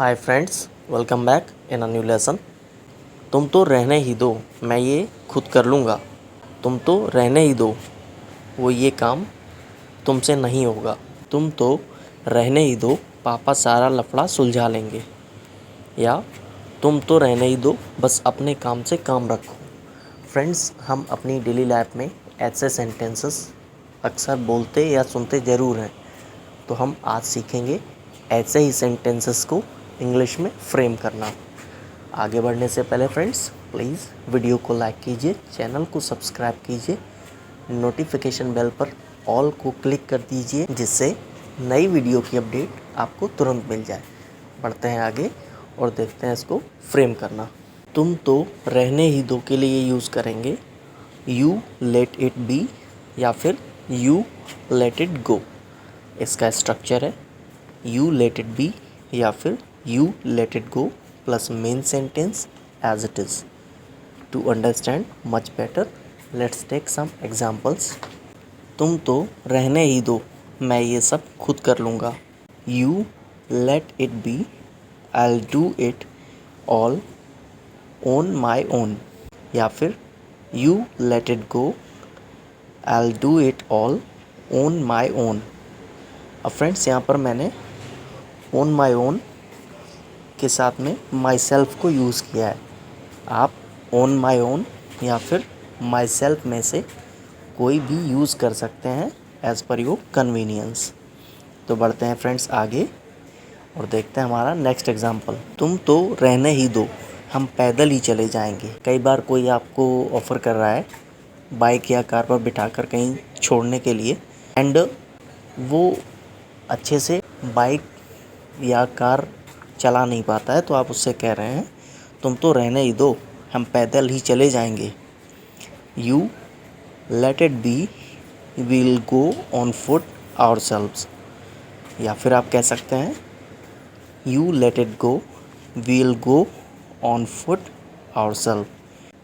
Hi friends, welcome back in a new lesson. तुम तो रहने ही दो, मैं ये खुद कर लूँगा। तुम तो रहने ही दो, वो ये काम तुमसे नहीं होगा। तुम तो रहने ही दो, पापा सारा लफड़ा सुलझा लेंगे। या तुम तो रहने ही दो, बस अपने काम से काम रखो। फ्रेंड्स, हम अपनी डेली लाइफ में ऐसे सेंटेंसेस अक्सर बोलते या सुनते ज़रूर हैं, तो हम आज सीखेंगे ऐसे ही सेंटेंसेस को इंग्लिश में फ्रेम करना। आगे बढ़ने से पहले फ्रेंड्स, प्लीज़ वीडियो को लाइक कीजिए, चैनल को सब्सक्राइब कीजिए, नोटिफिकेशन बेल पर ऑल को क्लिक कर दीजिए, जिससे नई वीडियो की अपडेट आपको तुरंत मिल जाए। बढ़ते हैं आगे और देखते हैं इसको फ्रेम करना। तुम तो रहने ही दो के लिए यूज़ करेंगे यू लेट इट बी या फिर यू लेट इट गो। इसका स्ट्रक्चर है यू लेट इट बी या फिर you let it go plus main sentence as it is. To understand much better, let's take some examples. तुम तो रहने ही दो, मैं ये सब खुद कर लूँगा। You let it B, I will do it all on my own. या फिर you let it go, I will do it all on my own. अब फ्रेंड्स, यहाँ पर मैंने ऑन माई ओन के साथ में माई सेल्फ को यूज़ किया है। आप ऑन माई ओन या फिर माई सेल्फ में से कोई भी यूज़ कर सकते हैं एज़ पर योर कन्वीनियंस। तो बढ़ते हैं फ्रेंड्स आगे और देखते हैं हमारा नेक्स्ट एग्जांपल। तुम तो रहने ही दो, हम पैदल ही चले जाएंगे। कई बार कोई आपको ऑफ़र कर रहा है बाइक या कार पर बिठाकर कहीं छोड़ने के लिए, एंड वो अच्छे से बाइक या कार चला नहीं पाता है, तो आप उससे कह रहे हैं तुम तो रहने ही दो, हम पैदल ही चले जाएंगे। You let it be, we'll go on foot ourselves. या फिर आप कह सकते हैं you let it go, we'll go on foot ourselves.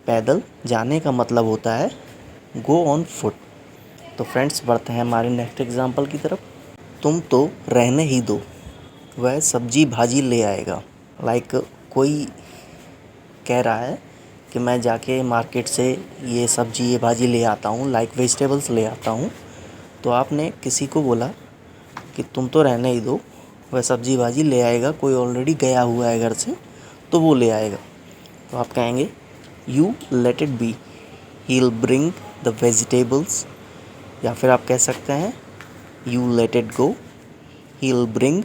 पैदल जाने का मतलब होता है गो ऑन फुट। तो फ्रेंड्स, बढ़ते हैं हमारे नेक्स्ट एग्जाम्पल की तरफ। तुम तो रहने ही दो, वह सब्जी भाजी ले आएगा। लाइक कोई कह रहा है कि मैं जाके मार्केट से ये सब्जी ये भाजी ले आता हूँ, लाइक वेजिटेबल्स ले आता हूँ। तो आपने किसी को बोला कि तुम तो रहने ही दो, वह सब्जी भाजी ले आएगा। कोई ऑलरेडी गया हुआ है घर से, तो वो ले आएगा। तो आप कहेंगे you let it B, he will bring the vegetables. या फिर आप कह सकते हैं you let it go, he will bring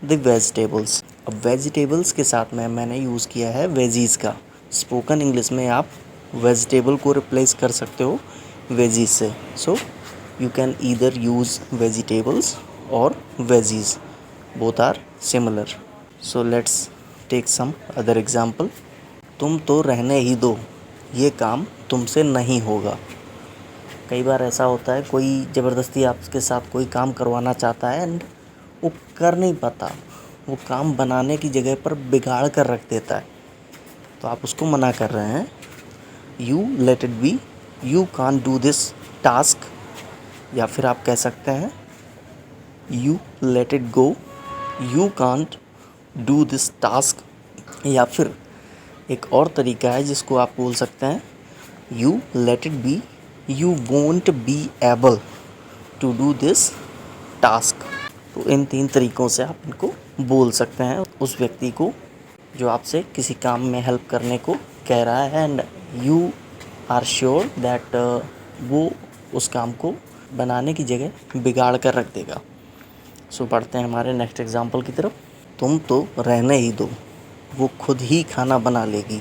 the vegetables. अब वेजिटेबल्स के साथ में मैंने यूज़ किया है वेजीज़ का। स्पोकन इंग्लिश में आप वेजिटेबल को रिप्लेस कर सकते हो वेजीज से। So you can either use vegetables और veggies, both are similar. So let's take some other example. तुम तो रहने ही दो, ये काम तुमसे नहीं होगा। कई बार ऐसा होता है कोई ज़बरदस्ती आपके साथ कोई काम करवाना चाहता है एंड वो कर नहीं पाता, वो काम बनाने की जगह पर बिगाड़ कर रख देता है, तो आप उसको मना कर रहे हैं you let it be, you can't do this task. या फिर आप कह सकते हैं you let it go, you can't do this task. या फिर एक और तरीका है जिसको आप बोल सकते हैं you let it be, you won't be able to do this task. तो इन 3 तरीक़ों से आप इनको बोल सकते हैं उस व्यक्ति को जो आपसे किसी काम में हेल्प करने को कह रहा है, and you are sure that वो उस काम को बनाने की जगह बिगाड़ कर रख देगा। सो बढ़ते हैं हमारे नेक्स्ट एग्जांपल की तरफ। तुम तो रहने ही दो, वो खुद ही खाना बना लेगी।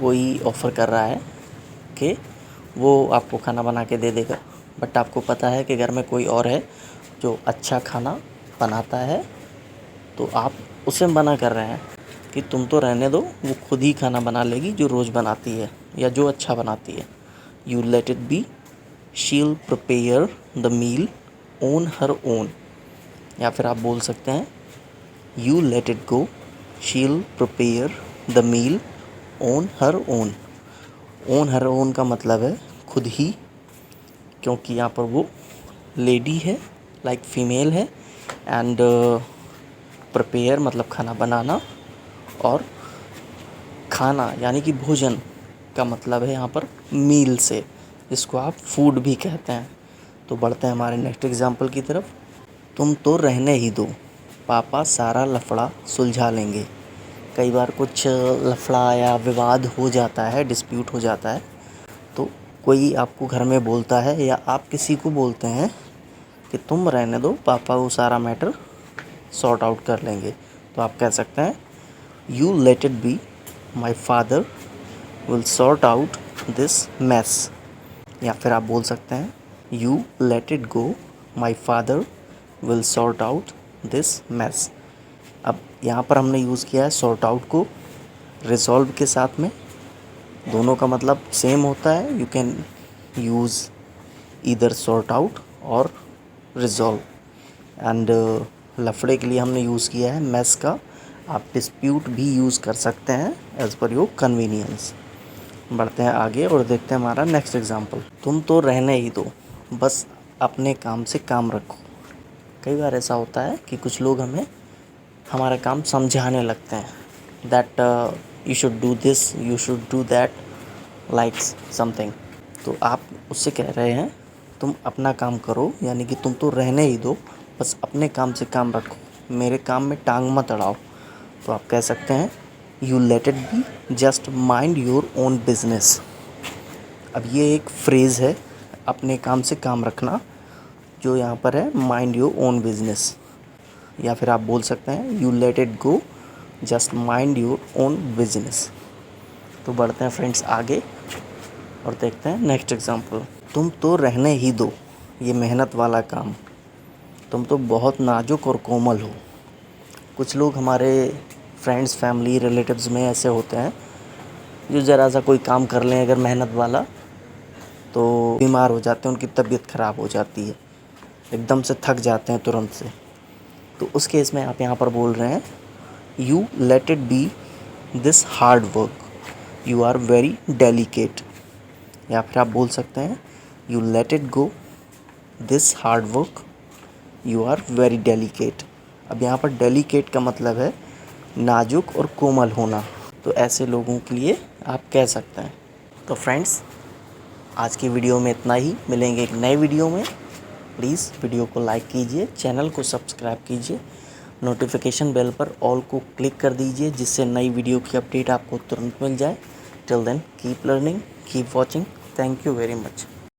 वही ऑफ़र कर रहा है कि वो आपको खाना बना के दे देगा, बट आपको पता है कि घर में कोई और है जो अच्छा खाना बनाता है, तो आप उसे मना कर रहे हैं कि तुम तो रहने दो, वो खुद ही खाना बना लेगी जो रोज़ बनाती है या जो अच्छा बनाती है। You let it be, she will prepare the meal on her own. या फिर आप बोल सकते हैं you let it go, she will prepare the meal on her own. On her own का मतलब है खुद ही, क्योंकि यहाँ पर वो लेडी है, लाइक फीमेल है, एंड प्रिपेयर मतलब खाना बनाना, और खाना यानी कि भोजन का मतलब है यहाँ पर मील से, जिसको आप फूड भी कहते हैं। तो बढ़ते हैं हमारे नेक्स्ट एग्जाम्पल की तरफ। तुम तो रहने ही दो, पापा सारा लफड़ा सुलझा लेंगे। कई बार कुछ लफड़ा या विवाद हो जाता है, डिस्प्यूट हो जाता है, तो कोई आपको घर में बोलता है या आप किसी को बोलते हैं कि तुम रहने दो, पापा वो सारा मैटर सॉर्ट आउट कर लेंगे। तो आप कह सकते हैं you let it be, my father will sort out this mess. या फिर आप बोल सकते हैं you let it go, my father will sort out this mess. अब यहाँ पर हमने यूज़ किया है सॉर्ट आउट को रिजॉल्व के साथ में। दोनों का मतलब सेम होता है। You can use either sort out और रिजॉल्व। एंड लफड़े के लिए हमने यूज़ किया है मैस का। आप डिस्प्यूट भी यूज़ कर सकते हैं एज़ पर योर कन्वीनियंस। बढ़ते हैं आगे और देखते हैं हमारा नेक्स्ट एग्जांपल। तुम तो रहने ही दो, बस अपने काम से काम रखो। कई बार ऐसा होता है कि कुछ लोग हमें हमारा काम समझाने लगते हैं, that you should do this, you should do that, like something. तो आप उससे कह रहे हैं तुम अपना काम करो, यानी कि तुम तो रहने ही दो, बस अपने काम से काम रखो, मेरे काम में टांग मत अड़ाओ। तो आप कह सकते हैं you let it B, just mind your own business. अब ये एक फ्रेज़ है, अपने काम से काम रखना, जो यहाँ पर है माइंड योर ओन बिजनेस। या फिर आप बोल सकते हैं you let it go, just mind your own business. तो बढ़ते हैं फ्रेंड्स आगे और देखते हैं नेक्स्ट एग्जांपल। तुम तो रहने ही दो, ये मेहनत वाला काम, तुम तो बहुत नाजुक और कोमल हो। कुछ लोग हमारे फ्रेंड्स, फैमिली, रिलेटिव्स में ऐसे होते हैं जो ज़रा सा कोई काम कर लें अगर मेहनत वाला तो बीमार हो जाते हैं, उनकी तबीयत ख़राब हो जाती है, एकदम से थक जाते हैं तुरंत से। तो उस केस में आप यहाँ पर बोल रहे हैं you let it be this hard work, you are very delicate. या फिर आप बोल सकते हैं you let it go this hard work, you are very delicate. अब यहाँ पर डेलिकेट का मतलब है नाजुक और कोमल होना। तो ऐसे लोगों के लिए आप कह सकते हैं। तो फ्रेंड्स आज की वीडियो में इतना ही, मिलेंगे एक नए वीडियो में। प्लीज़ वीडियो को लाइक कीजिए, चैनल को सब्सक्राइब कीजिए, नोटिफिकेशन बेल पर ऑल को क्लिक कर दीजिए, जिससे नई वीडियो की अपडेट आपको तुरंत मिल जाए। Till then keep learning, keep watching. Thank you very much.